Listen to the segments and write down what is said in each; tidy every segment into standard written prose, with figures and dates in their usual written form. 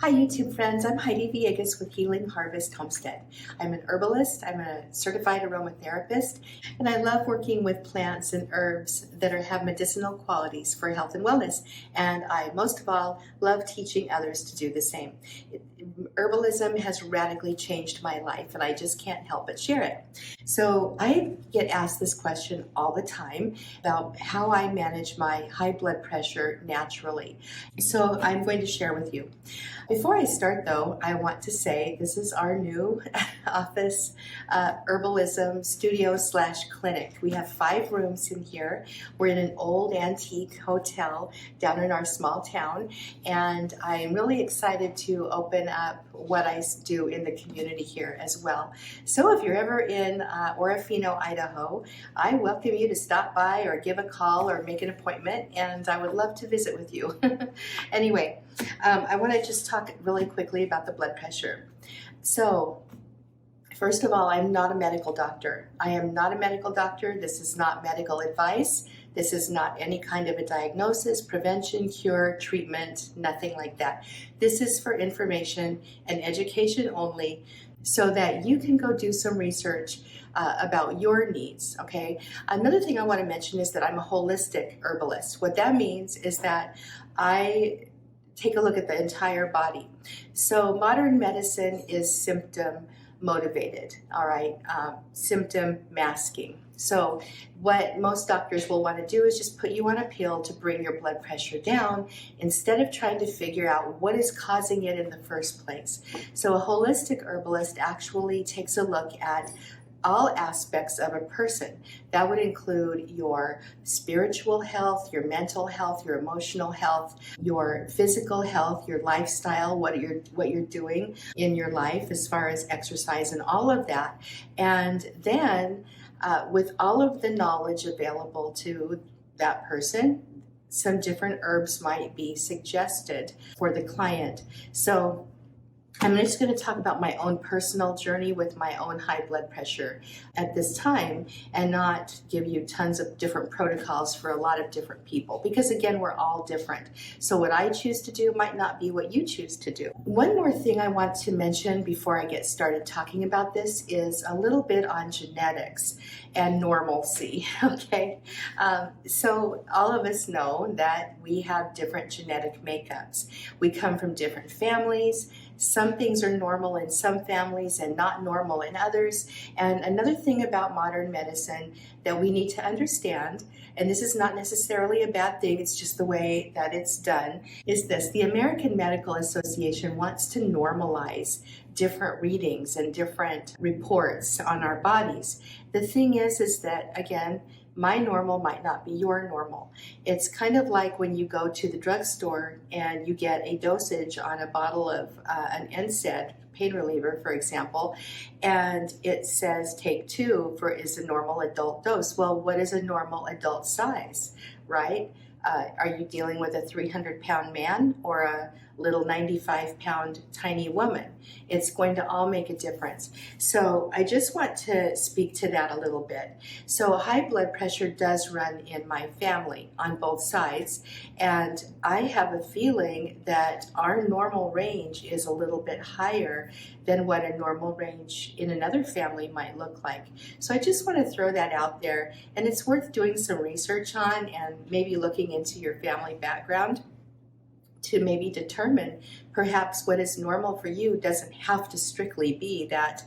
Hi YouTube friends, I'm Heidi Villegas with Healing Harvest Homestead. I'm an herbalist, I'm a certified aromatherapist, and I love working with plants and herbs that have medicinal qualities for health and wellness. And I, most of all, love teaching others to do the same. Herbalism has radically changed my life, and I just can't help but share it. So I get asked this question all the time about how I manage my high blood pressure naturally. So I'm going to share with you. Before I start though, I want to say this is our new office herbalism studio / clinic. We have 5 rooms in here. We're in an old antique hotel down in our small town, and I'm really excited to open up what I do in the community here as well. So if you're ever in Orofino, Idaho, I welcome you to stop by or give a call or make an appointment, and I would love to visit with you. Anyway, I want to just talk really quickly about the blood pressure. So, first of all, I'm not a medical doctor. I am not a medical doctor. This is not medical advice. This is not any kind of a diagnosis, prevention, cure, treatment, nothing like that. This is for information and education only, so that you can go do some research about your needs, okay? Another thing I want to mention is that I'm a holistic herbalist. What that means is that I take a look at the entire body. So modern medicine is symptom motivated, all right? Symptom masking. So what most doctors will want to do is just put you on a pill to bring your blood pressure down instead of trying to figure out what is causing it in the first place. So a holistic herbalist actually takes a look at all aspects of a person. That would include your spiritual health, your mental health, your emotional health, your physical health, your lifestyle, what you're doing in your life as far as exercise and all of that. And then with all of the knowledge available to that person, some different herbs might be suggested for the client. So I'm just going to talk about my own personal journey with my own high blood pressure at this time and not give you tons of different protocols for a lot of different people, because again, we're all different. So what I choose to do might not be what you choose to do. One more thing I want to mention before I get started talking about this is a little bit on genetics and normalcy, okay? So all of us know that we have different genetic makeups. We come from different families. Some things are normal in some families and not normal in others. And another thing about modern medicine that we need to understand, and this is not necessarily a bad thing, it's just the way that it's done, is this. The American Medical Association wants to normalize different readings and different reports on our bodies. The thing is that, again, my normal might not be your normal. It's kind of like when you go to the drugstore and you get a dosage on a bottle of an NSAID, pain reliever, for example, and it says take 2 for is a normal adult dose. Well, what is a normal adult size, right? Are you dealing with a 300-pound man or a little 95-pound tiny woman? It's going to all make a difference. So I just want to speak to that a little bit. So high blood pressure does run in my family on both sides, and I have a feeling that our normal range is a little bit higher than what a normal range in another family might look like. So I just want to throw that out there, and it's worth doing some research on and maybe looking into your family background to maybe determine perhaps what is normal for you doesn't have to strictly be that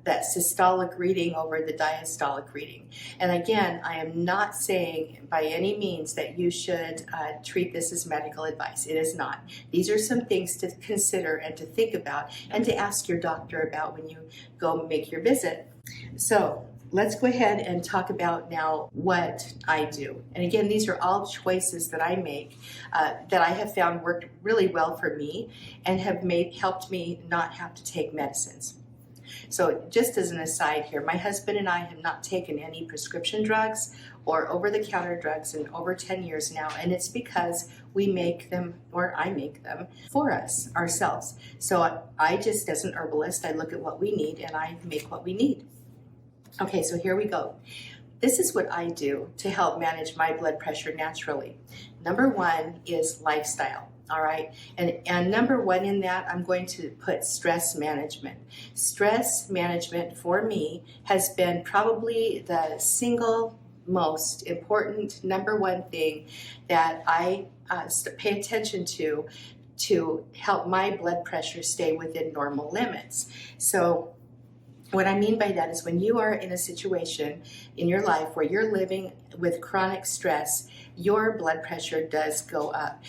systolic reading over the diastolic reading. And again, I am not saying by any means that you should treat this as medical advice. It is not. These are some things to consider and to think about and to ask your doctor about when you go make your visit. So let's go ahead and talk about now what I do. And again, these are all choices that I make that I have found worked really well for me and have helped me not have to take medicines. So just as an aside here, my husband and I have not taken any prescription drugs or over-the-counter drugs in over 10 years now, and it's because we make them, or I make them, for us, ourselves. So I just, as an herbalist, I look at what we need and I make what we need. Okay, so here we go. This is what I do to help manage my blood pressure naturally. Number 1 is lifestyle. All right. And number one in that, I'm going to put stress management. Stress management for me has been probably the single most important number one thing that I pay attention to help my blood pressure stay within normal limits. So what I mean by that is when you are in a situation in your life where you're living with chronic stress, your blood pressure does go up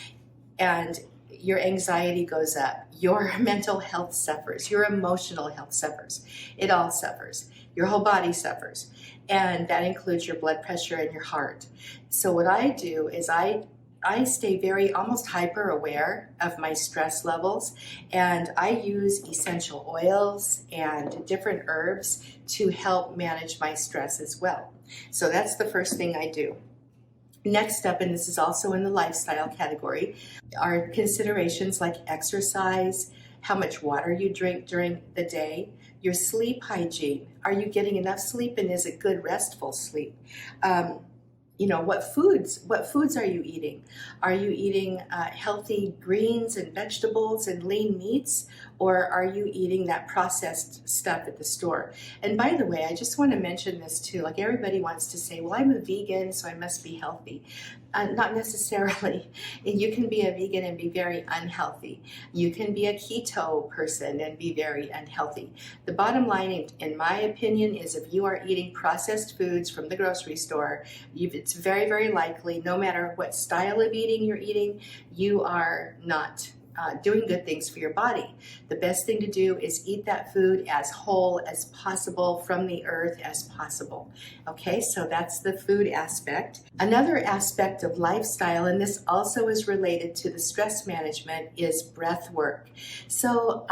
and your anxiety goes up, your mental health suffers, your emotional health suffers. It all suffers. Your whole body suffers. And that includes your blood pressure and your heart. So what I do is I stay very almost hyper aware of my stress levels, and I use essential oils and different herbs to help manage my stress as well. So that's the first thing I do. Next up, and this is also in the lifestyle category, are considerations like exercise, how much water you drink during the day, your sleep hygiene. Are you getting enough sleep, and is it good restful sleep? What foods are you eating? Are you eating healthy greens and vegetables and lean meats, or are you eating that processed stuff at the store? And by the way, I just want to mention this too. Like, everybody wants to say, well, I'm a vegan, so I must be healthy. Not necessarily. You can be a vegan and be very unhealthy. You can be a keto person and be very unhealthy. The bottom line, in my opinion, is if you are eating processed foods from the grocery store, it's very, very likely, no matter what style of eating you're eating, you are not doing good things for your body. The best thing to do is eat that food as whole as possible from the earth as possible. Okay, so that's the food aspect. Another aspect of lifestyle, and this also is related to the stress management, is breath work. So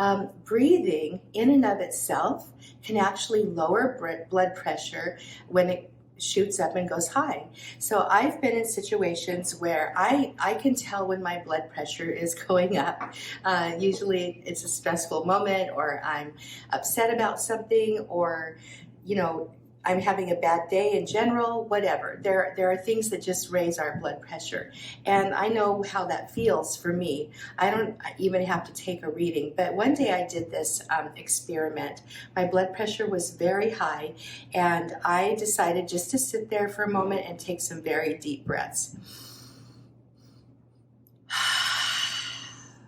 breathing in and of itself can actually lower blood pressure when it shoots up and goes high. So I've been in situations where I can tell when my blood pressure is going up. Usually it's a stressful moment, or I'm upset about something, or I'm having a bad day in general, whatever. There are things that just raise our blood pressure. And I know how that feels for me. I don't even have to take a reading. But one day I did this experiment. My blood pressure was very high, and I decided just to sit there for a moment and take some very deep breaths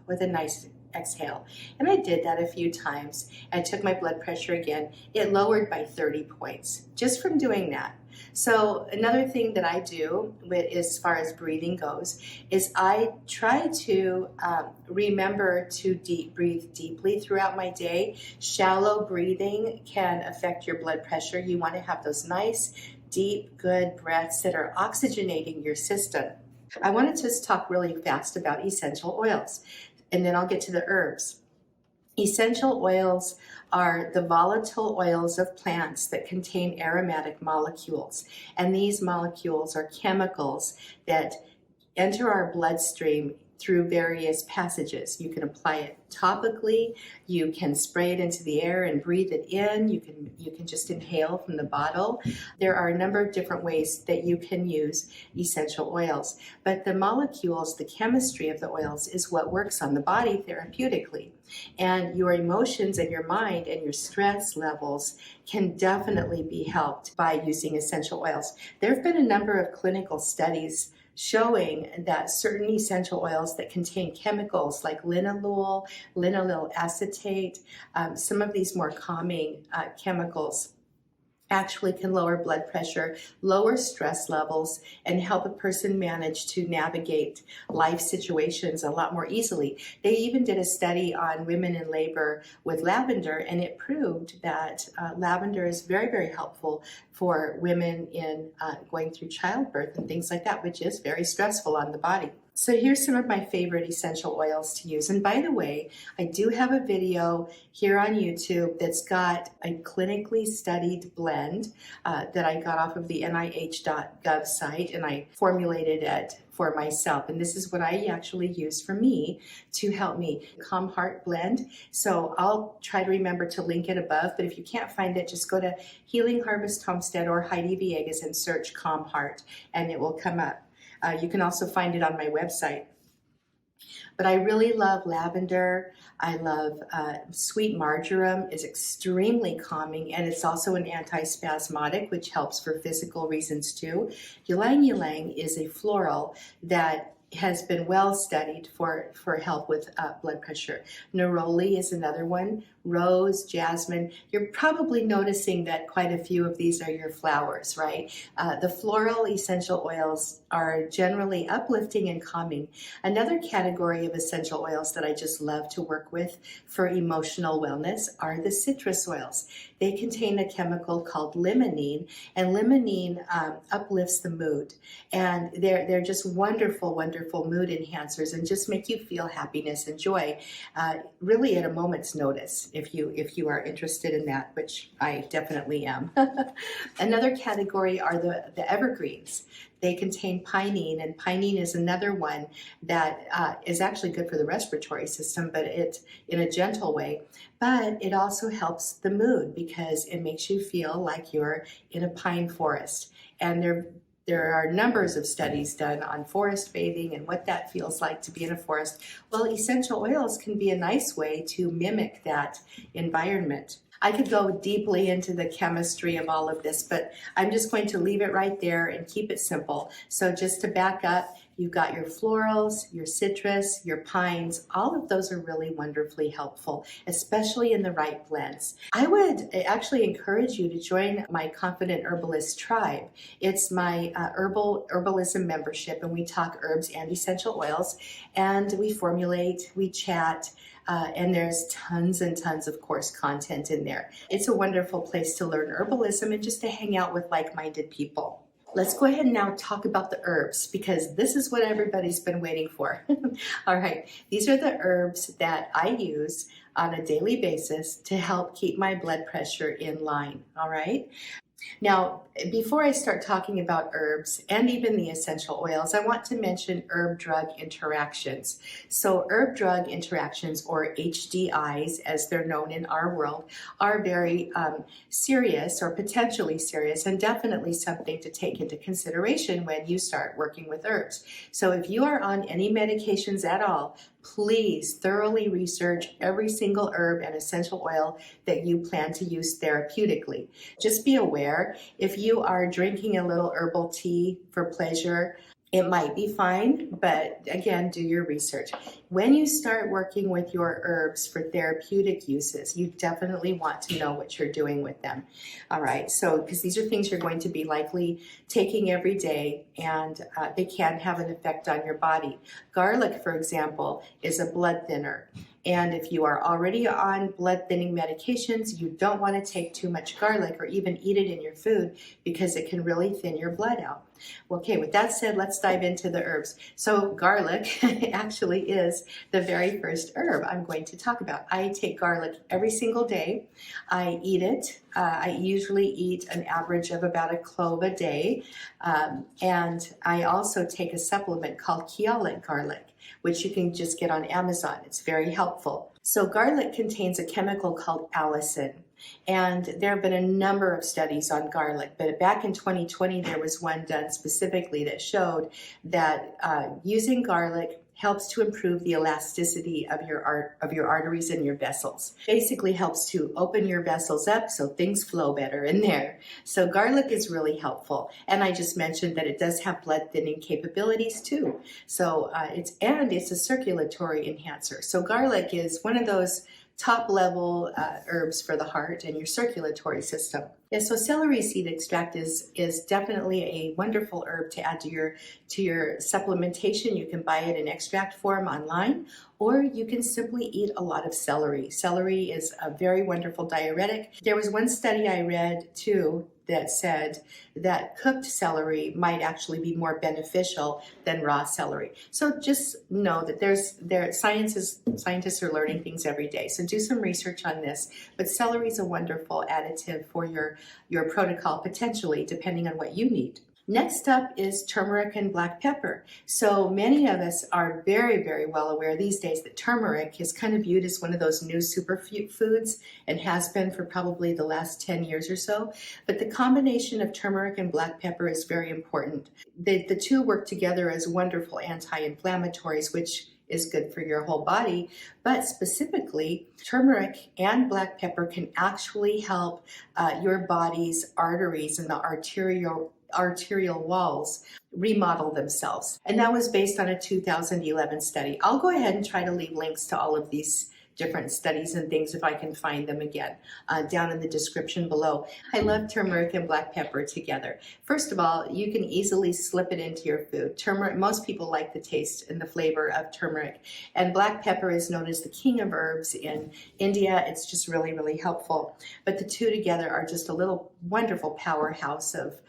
with a nice exhale. And I did that a few times. I took my blood pressure again. It lowered by 30 points just from doing that. So another thing that I do as far as breathing goes is I try to remember to breathe deeply throughout my day. Shallow breathing can affect your blood pressure. You want to have those nice, deep, good breaths that are oxygenating your system. I want to just talk really fast about essential oils, and then I'll get to the herbs. Essential oils are the volatile oils of plants that contain aromatic molecules. And these molecules are chemicals that enter our bloodstream through various passages. You can apply it topically, you can spray it into the air and breathe it in, you can just inhale from the bottle. There are a number of different ways that you can use essential oils, but the molecules, the chemistry of the oils is what works on the body therapeutically. And your emotions and your mind and your stress levels can definitely be helped by using essential oils. There have been a number of clinical studies showing that certain essential oils that contain chemicals like linalool, linalool acetate, some of these more calming chemicals actually can lower blood pressure, lower stress levels, and help a person manage to navigate life situations a lot more easily. They even did a study on women in labor with lavender, and it proved that lavender is very, very helpful for women in going through childbirth and things like that, which is very stressful on the body. So here's some of my favorite essential oils to use. And by the way, I do have a video here on YouTube that's got a clinically studied blend that I got off of the NIH.gov site, and I formulated it for myself. And this is what I actually use for me to help me. Calm Heart blend. So I'll try to remember to link it above, but if you can't find it, just go to Healing Harvest Homestead or Heidi Villegas and search Calm Heart, and it will come up. You can also find it on my website. But I really love lavender. I love sweet marjoram is extremely calming, and it's also an antispasmodic, which helps for physical reasons too. Ylang is a floral that has been well studied for help with blood pressure. Neroli is another one. Rose, jasmine. You're probably noticing that quite a few of these are your flowers, right? The floral essential oils are generally uplifting and calming. Another category of essential oils that I just love to work with for emotional wellness are the citrus oils. They contain a chemical called limonene, and limonene uplifts the mood. And they're just wonderful, wonderful mood enhancers and just make you feel happiness and joy, really at a moment's notice if you are interested in that, which I definitely am. Another category are the evergreens. They contain pinene, and pinene is another one that is actually good for the respiratory system, but it in a gentle way. But it also helps the mood because it makes you feel like you're in a pine forest. And there are numbers of studies done on forest bathing and what that feels like to be in a forest. Well, essential oils can be a nice way to mimic that environment. I could go deeply into the chemistry of all of this, but I'm just going to leave it right there and keep it simple. So just to back up, you've got your florals, your citrus, your pines. All of those are really wonderfully helpful, especially in the right blends. I would actually encourage you to join my Confident Herbalist tribe. It's my herbalism membership, and we talk herbs and essential oils, and we formulate, we chat, and there's tons and tons of course content in there. It's a wonderful place to learn herbalism and just to hang out with like-minded people. Let's go ahead and now talk about the herbs, because this is what everybody's been waiting for. All right, these are the herbs that I use on a daily basis to help keep my blood pressure in line. All right. Now, before I start talking about herbs and even the essential oils, I want to mention herb-drug interactions. So herb-drug interactions, or HDIs, as they're known in our world, are very serious or potentially serious, and definitely something to take into consideration when you start working with herbs. So if you are on any medications at all, please thoroughly research every single herb and essential oil that you plan to use therapeutically. Just be aware, if you are drinking a little herbal tea for pleasure, it might be fine, but again, do your research. When you start working with your herbs for therapeutic uses, you definitely want to know what you're doing with them. All right, so because these are things you're going to be likely taking every day, and they can have an effect on your body. Garlic, for example, is a blood thinner. And if you are already on blood thinning medications, you don't want to take too much garlic or even eat it in your food because it can really thin your blood out. Okay, with that said, let's dive into the herbs. So garlic actually is the very first herb I'm going to talk about. I take garlic every single day. I eat it. I usually eat an average of about a clove a day. And I also take a supplement called Kyolic garlic, which you can just get on Amazon. It's very helpful. So garlic contains a chemical called allicin. And there have been a number of studies on garlic, but back in 2020, there was one done specifically that showed that using garlic helps to improve the elasticity of your arteries and your vessels. Basically helps to open your vessels up so things flow better in there. So garlic is really helpful. And I just mentioned that it does have blood thinning capabilities too. So it's a circulatory enhancer. So garlic is one of those top level herbs for the heart and your circulatory system. Yeah, so celery seed extract is definitely a wonderful herb to add to your supplementation. You can buy it in extract form online, or you can simply eat a lot of celery. Celery is a very wonderful diuretic. There was one study I read too that said that cooked celery might actually be more beneficial than raw celery. So just know that scientists are learning things every day. So do some research on this. But celery is a wonderful additive for your protocol, potentially, depending on what you need. Next up is turmeric and black pepper. So many of us are very, very well aware these days that turmeric is kind of viewed as one of those new superfoods and has been for probably the last 10 years or so. But the combination of turmeric and black pepper is very important. The two work together as wonderful anti-inflammatories, which is good for your whole body. But specifically, turmeric and black pepper can actually help your body's arteries and the arterial walls remodel themselves. And that was based on a 2011 study. I'll go ahead and try to leave links to all of these different studies and things if I can find them again down in the description below. I love turmeric and black pepper together. First of all, you can easily slip it into your food. Turmeric, most people like the taste and the flavor of turmeric, and black pepper is known as the king of herbs in India. It's just really, really helpful. But the two together are just a little wonderful powerhouse of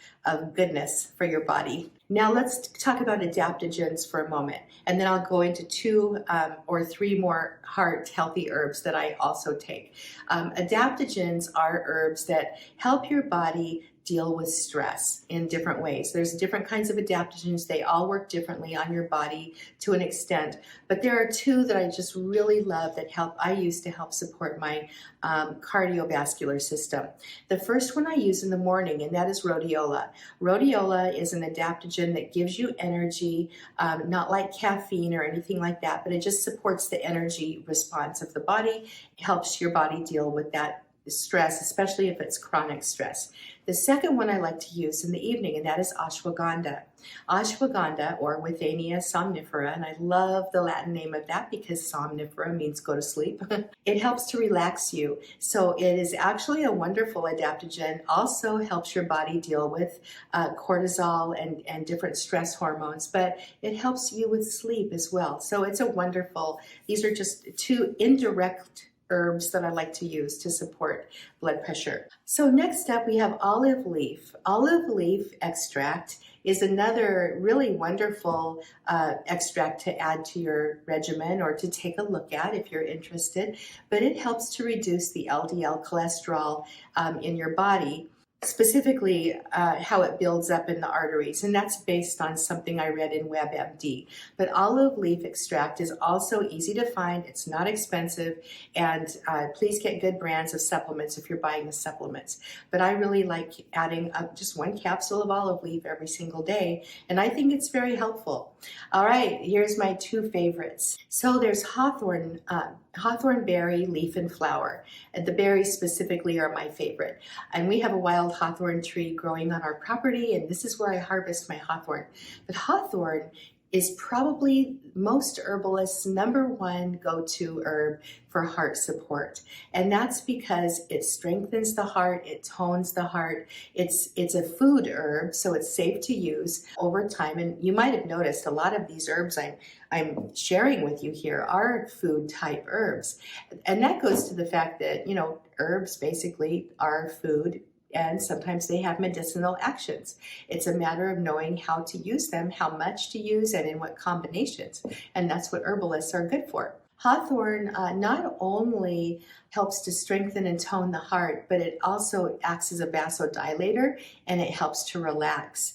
goodness for your body. Now let's talk about adaptogens for a moment, and then I'll go into 2 or 3 more heart healthy herbs that I also take. Adaptogens are herbs that help your body deal with stress in different ways. There's different kinds of adaptogens. They all work differently on your body to an extent, but there are 2 that I just really love that I use to help support my cardiovascular system. The first one I use in the morning, and that is rhodiola. Rhodiola is an adaptogen that gives you energy, not like caffeine or anything like that, but it just supports the energy response of the body. It helps your body deal with that stress, especially if it's chronic stress. The second one I like to use in the evening, and that is ashwagandha. Ashwagandha, or Withania somnifera, and I love the Latin name of that because somnifera means go to sleep. It helps to relax you. So it is actually a wonderful adaptogen. Also helps your body deal with cortisol and different stress hormones, but it helps you with sleep as well. So it's a wonderful, these are just 2 indirect herbs that I like to use to support blood pressure. So next up we have olive leaf. Olive leaf extract is another really wonderful extract to add to your regimen or to take a look at if you're interested, but it helps to reduce the LDL cholesterol in your body. Specifically how it builds up in the arteries, and that's based on something I read in WebMD. But olive leaf extract is also easy to find, it's not expensive, and please get good brands of supplements if you're buying the supplements. But I really like adding up just 1 capsule of olive leaf every single day, and I think it's very helpful. All right, here's my 2 favorites. So there's hawthorn berry leaf and flower. And the berries specifically are my favorite. And we have a wild hawthorn tree growing on our property, and this is where I harvest my hawthorn. But hawthorn is probably most herbalists' #1 go-to herb for heart support. And that's because it strengthens the heart, it tones the heart. It's a food herb, so it's safe to use over time. And you might have noticed a lot of these herbs I'm sharing with you here are food type herbs. And that goes to the fact that, you know, herbs basically are food, and sometimes they have medicinal actions. It's a matter of knowing how to use them, how much to use, and in what combinations. And that's what herbalists are good for. Hawthorn not only helps to strengthen and tone the heart, but it also acts as a vasodilator, and it helps to relax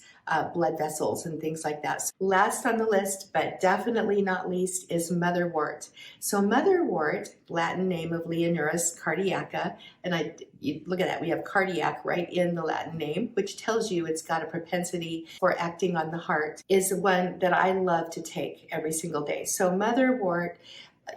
blood vessels and things like that. So last on the list, but definitely not least, is Motherwort. So Motherwort, Latin name of Leonuris cardiaca, and you look at that, we have cardiac right in the Latin name, which tells you it's got a propensity for acting on the heart, is one that I love to take every single day. So Motherwort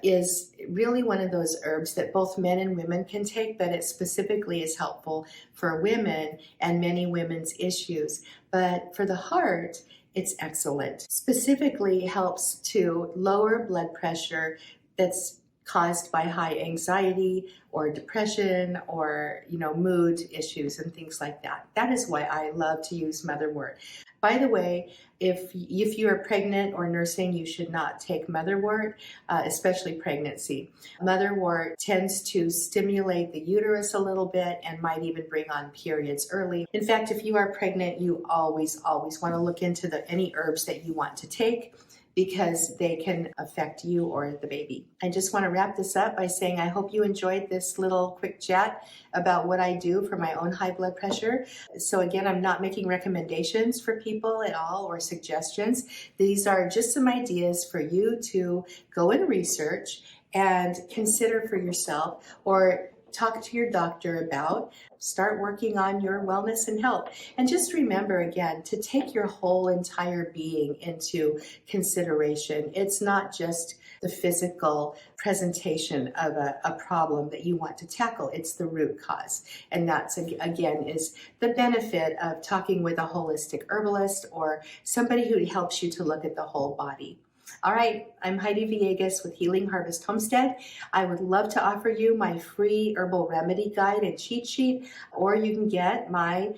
is really one of those herbs that both men and women can take, but it specifically is helpful for women and many women's issues. But for the heart, it's excellent. Specifically helps to lower blood pressure that's caused by high anxiety or depression or, you know, mood issues and things like that. That is why I love to use Motherwort. By the way, if you are pregnant or nursing, you should not take Motherwort, especially pregnancy. Motherwort tends to stimulate the uterus a little bit and might even bring on periods early. In fact, if you are pregnant, you always want to look into any herbs that you want to take, because they can affect you or the baby. I just want to wrap this up by saying I hope you enjoyed this little quick chat about what I do for my own high blood pressure. So again, I'm not making recommendations for people at all or suggestions. These are just some ideas for you to go and research and consider for yourself, or talk to your doctor about. Start working on your wellness and health. And just remember again to take your whole entire being into consideration. It's not just the physical presentation of a problem that you want to tackle. It's the root cause. And that's, again, is the benefit of talking with a holistic herbalist or somebody who helps you to look at the whole body. All right, I'm Heidi Villegas with Healing Harvest Homestead. I would love to offer you my free herbal remedy guide and cheat sheet, or you can get my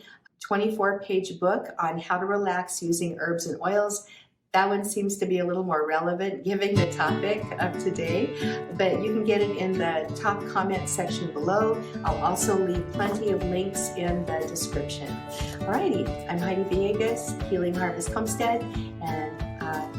24-page book on how to relax using herbs and oils. That one seems to be a little more relevant given the topic of today, but you can get it in the top comment section below. I'll also leave plenty of links in the description. Alrighty, I'm Heidi Villegas, Healing Harvest Homestead, and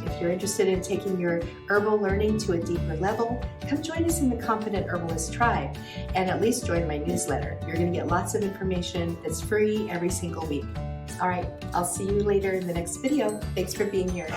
if you're interested in taking your herbal learning to a deeper level, come join us in the Confident Herbalist Tribe, and at least join my newsletter. You're going to get lots of information that's free every single week. All right, I'll see you later in the next video. Thanks for being here.